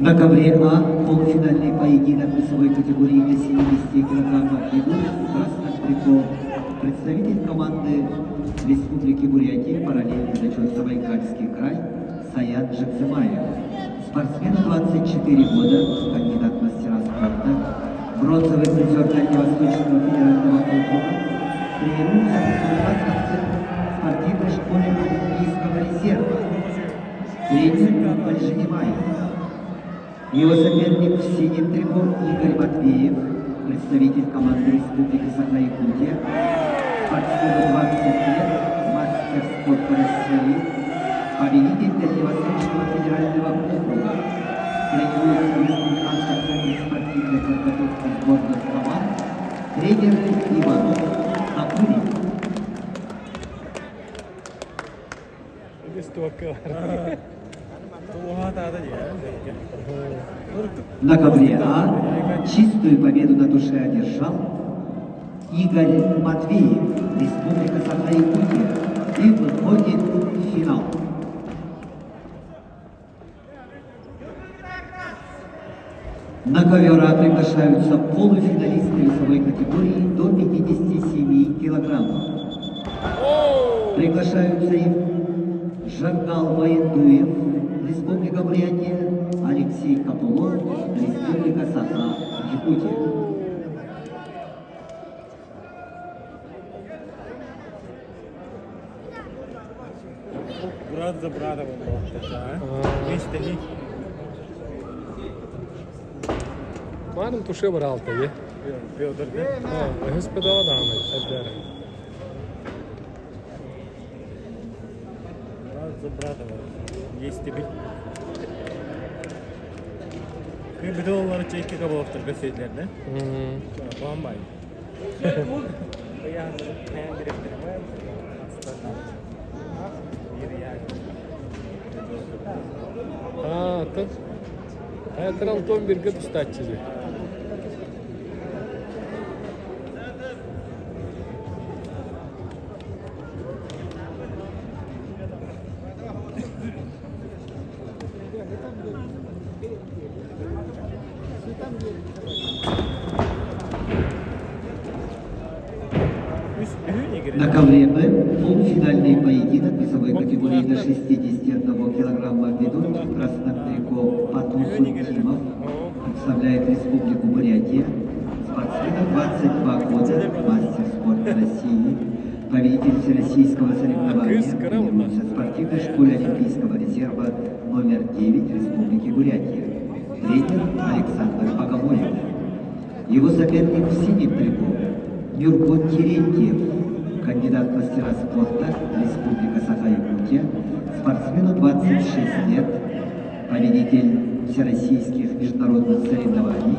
На ковре А полуфинальный поединок весовой категории до 70 килограммов ведут красным трико представитель команды Республики Бурятия, параллельный зачет Забайкальский край Саят Жакзымаев. Спортсмену 24 года, кандидат в мастера спорта, бронзовый призер Дальневосточного федерального округа, тренируется в республиканской спортивной школе Олимпийского резерва. Тренер Альженимаев. Его соперник в синем трико Игорь Матвеев, представитель команды Республики Саха-Якутия, спортсмену 20 лет, мастер спорта России, победитель Дальневосточного федерального округа, тренируется в республиканском центре спортивной подготовки сборных команд, тренер Иванов Акуни. На ковре А чистую победу на душе одержал Игорь Матвеев, Республика Саха-Якутия, и выходит в финал. На ковер А приглашаются полуфиналисты весовой категории до 57 килограммов. Приглашаются их Жангал Воендуев, Республика Бурятия, Алексей Капулов, Республика Саха-Якутия. Брат за братом вместе. Maren tuşa varaltı ya. Hız pedala da Ahmet. Hadi. Брат за братом есть тебе. Bir de onları çekki kabul after gazetlerine. Bombay. Ya ben direktörüm. Ha, так. Это Антон Бергет стать тебе. На ковре Б полуфинальный поединок весовой категории до 61 килограмма ведут в красном трико Патусу Кимов, представляет Республику Бурятия, спортсмену 22 года, мастер спорта России, победитель всероссийского соревнования, тренируется в спортивной школе Олимпийского резерва номер 9 Республики Бурятия, тренер Александр Богомолев. Его соперник в синем трико Нюргот Терентьев, кандидат в мастера спорта, Республика Саха-Якутия, спортсмену 26 лет, победитель всероссийских международных соревнований,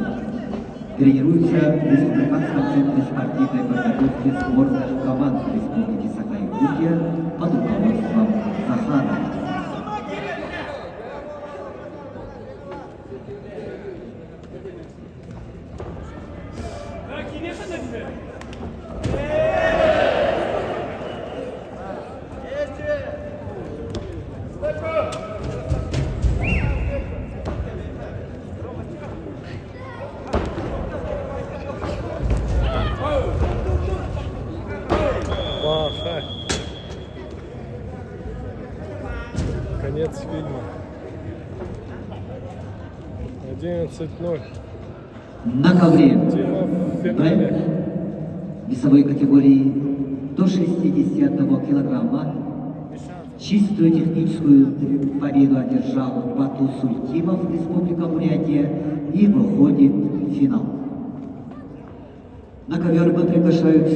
тренируется в Республиканском центре спортивной подготовки сборных команд Республики Саха-Якутия под руководством Захара. Конец фильма. 11:0. На ковре Дима в финале. весовой категории до 61 килограмма чистую техническую победу одержал Бату Сультимов, Республика Бурятия, и выходит в финал. На ковер мы приглашаются